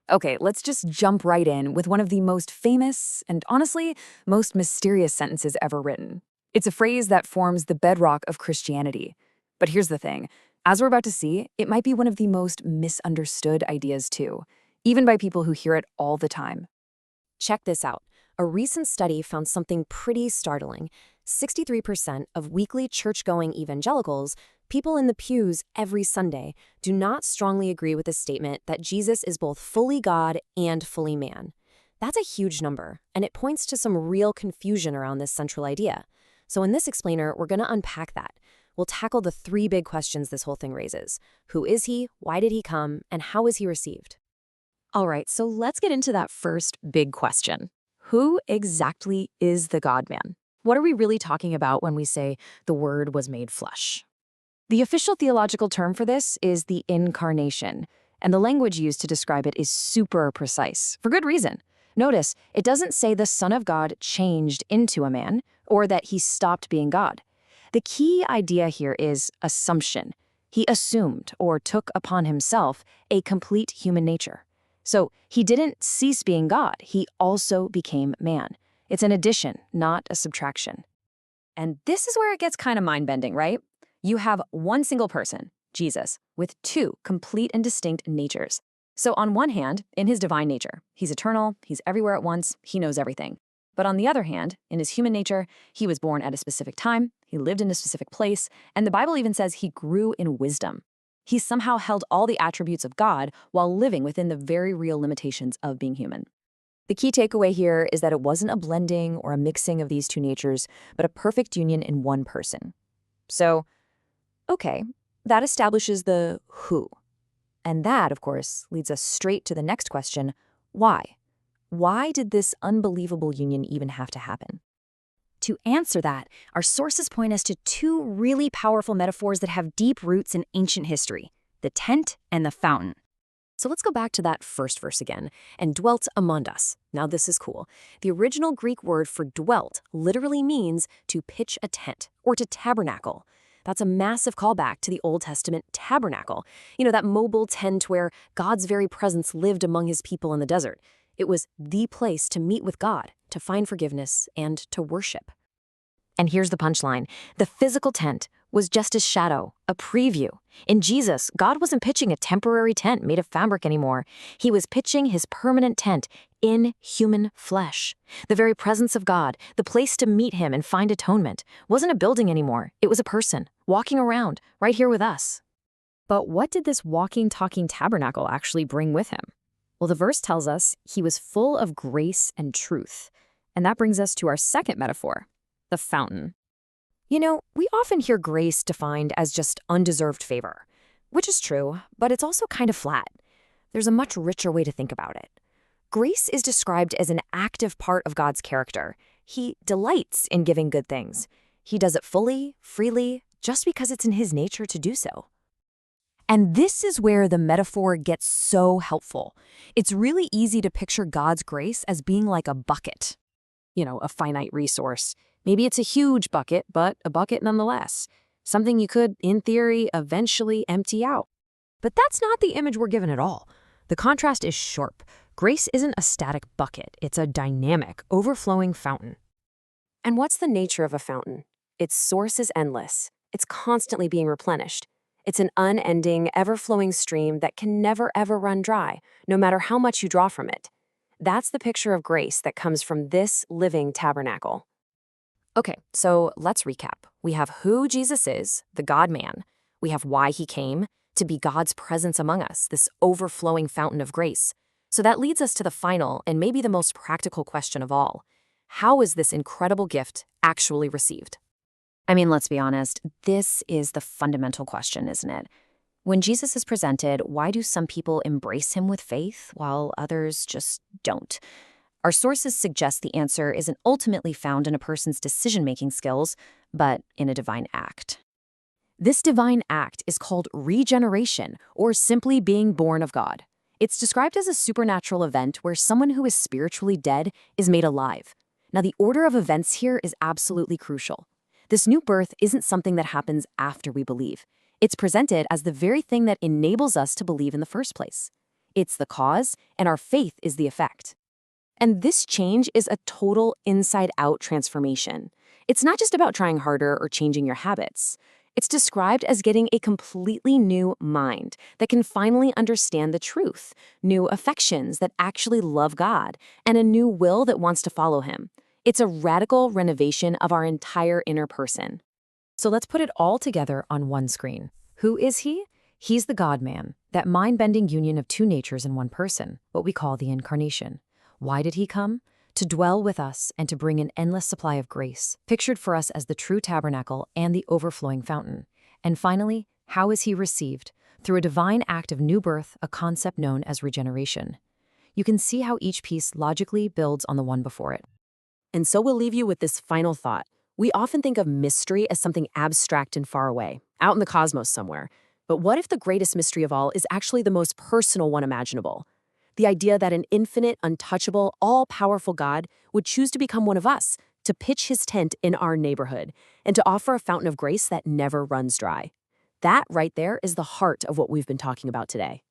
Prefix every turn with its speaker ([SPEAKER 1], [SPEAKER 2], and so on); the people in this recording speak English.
[SPEAKER 1] Okay, let's just jump right in with one of the most famous and honestly, most mysterious sentences ever written. It's a phrase that forms the bedrock of Christianity. But here's the thing, as we're about to see, it might be one of the most misunderstood ideas too, even by people who hear it all the time.
[SPEAKER 2] Check this out. A recent study found something pretty startling. 63% of weekly church-going evangelicals, people in the pews every Sunday, do not strongly agree with the statement that Jesus is both fully God and fully man. That's a huge number, and it points to some real confusion around this central idea. So in this explainer, we're going to unpack that. We'll tackle the three big questions this whole thing raises. Who is he? Why did he come? And how is he received?
[SPEAKER 1] All right, so let's get into that first big question. Who exactly is the God-man? What are we really talking about when we say the Word was made flesh? The official theological term for this is the incarnation, and the language used to describe it is super precise, for good reason. Notice, it doesn't say the Son of God changed into a man, or that he stopped being God. The key idea here is assumption. He assumed, or took upon himself, a complete human nature. So he didn't cease being God, he also became man. It's an addition, not a subtraction. And this is where it gets kind of mind-bending, right? You have one single person, Jesus, with two complete and distinct natures. So on one hand, in his divine nature, he's eternal, he's everywhere at once, he knows everything. But on the other hand, in his human nature, he was born at a specific time, he lived in a specific place, and the Bible even says he grew in wisdom. He somehow held all the attributes of God while living within the very real limitations of being human. The key takeaway here is that it wasn't a blending or a mixing of these two natures, but a perfect union in one person. So, okay, that establishes the who. And that, of course, leads us straight to the next question, why? Why did this unbelievable union even have to happen? To answer that, our sources point us to two really powerful metaphors that have deep roots in ancient history, the tent and the fountain. So let's go back to that first verse again, and dwelt among us. Now this is cool. The original Greek word for dwelt literally means to pitch a tent or to tabernacle. That's a massive callback to the Old Testament tabernacle. That mobile tent where God's very presence lived among his people in the desert. It was the place to meet with God, to find forgiveness, and to worship. And here's the punchline. The physical tent was just a shadow, a preview. In Jesus, God wasn't pitching a temporary tent made of fabric anymore. He was pitching his permanent tent in human flesh. The very presence of God, the place to meet him and find atonement, wasn't a building anymore. It was a person, walking around, right here with us. But what did this walking, talking tabernacle actually bring with him? Well, the verse tells us he was full of grace and truth. And that brings us to our second metaphor, the fountain. We often hear grace defined as just undeserved favor, which is true, but it's also kind of flat. There's a much richer way to think about it. Grace is described as an active part of God's character. He delights in giving good things. He does it fully, freely, just because it's in his nature to do so. And this is where the metaphor gets so helpful. It's really easy to picture God's grace as being like a bucket. A finite resource. Maybe it's a huge bucket, but a bucket nonetheless. Something you could, in theory, eventually empty out. But that's not the image we're given at all. The contrast is sharp. Grace isn't a static bucket. It's a dynamic, overflowing fountain.
[SPEAKER 2] And what's the nature of a fountain? Its source is endless. It's constantly being replenished. It's an unending, ever-flowing stream that can never, ever run dry, no matter how much you draw from it. That's the picture of grace that comes from this living tabernacle. Okay, so let's recap. We have who Jesus is, the God-man. We have why he came, to be God's presence among us, this overflowing fountain of grace. So that leads us to the final and maybe the most practical question of all. How is this incredible gift actually received? Let's be honest, this is the fundamental question, isn't it? When Jesus is presented, why do some people embrace him with faith while others just don't? Our sources suggest the answer isn't ultimately found in a person's decision-making skills, but in a divine act. This divine act is called regeneration, or simply being born of God. It's described as a supernatural event where someone who is spiritually dead is made alive. Now, the order of events here is absolutely crucial. This new birth isn't something that happens after we believe. It's presented as the very thing that enables us to believe in the first place. It's the cause, and our faith is the effect. And this change is a total inside-out transformation. It's not just about trying harder or changing your habits. It's described as getting a completely new mind that can finally understand the truth, new affections that actually love God, and a new will that wants to follow Him. It's a radical renovation of our entire inner person.
[SPEAKER 1] So let's put it all together on one screen. Who is He? He's the God-man, that mind-bending union of two natures in one person, what we call the incarnation. Why did He come? To dwell with us and to bring an endless supply of grace, pictured for us as the true tabernacle and the overflowing fountain. And finally, how is He received? Through a divine act of new birth, a concept known as regeneration. You can see how each piece logically builds on the one before it.
[SPEAKER 2] And so we'll leave you with this final thought. We often think of mystery as something abstract and far away, out in the cosmos somewhere. But what if the greatest mystery of all is actually the most personal one imaginable? The idea that an infinite, untouchable, all-powerful God would choose to become one of us, to pitch His tent in our neighborhood, and to offer a fountain of grace that never runs dry. That right there is the heart of what we've been talking about today.